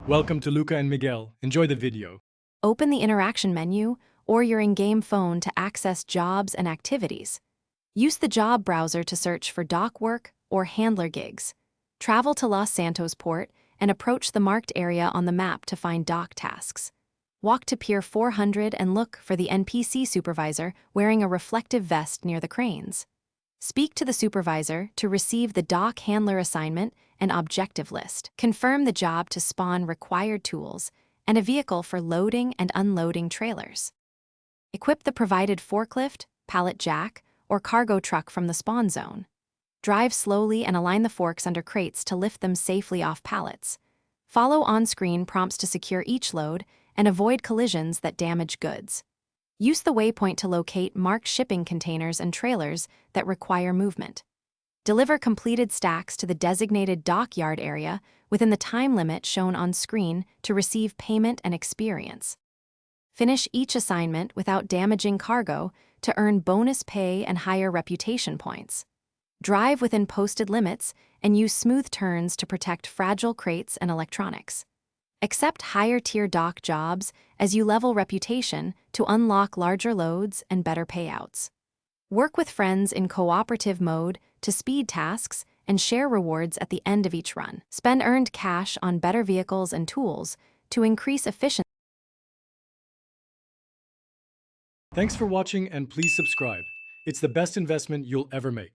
Welcome to Luca and Miguel. Enjoy the video. Open the interaction menu or your in-game phone to access jobs and activities. Use the job browser to search for dock work or handler gigs. Travel to Los Santos port and approach the marked area on the map to find dock tasks. Walk to Pier 400 and look for the NPC supervisor wearing a reflective vest near the cranes. Speak to the supervisor to receive the dock handler assignment and objective list. Confirm the job to spawn required tools and a vehicle for loading and unloading trailers. Equip the provided forklift, pallet jack, or cargo truck from the spawn zone. Drive slowly and align the forks under crates to lift them safely off pallets. Follow on-screen prompts to secure each load and avoid collisions that damage goods. Use the waypoint to locate marked shipping containers and trailers that require movement. Deliver completed stacks to the designated dockyard area within the time limit shown on screen to receive payment and experience. Finish each assignment without damaging cargo to earn bonus pay and higher reputation points. Drive within posted limits and use smooth turns to protect fragile crates and electronics. Accept higher-tier dock jobs as you level reputation to unlock larger loads and better payouts. Work with friends in cooperative mode to speed tasks and share rewards at the end of each run. Spend earned cash on better vehicles and tools to increase efficiency. Thanks for watching and please subscribe. It's the best investment you'll ever make.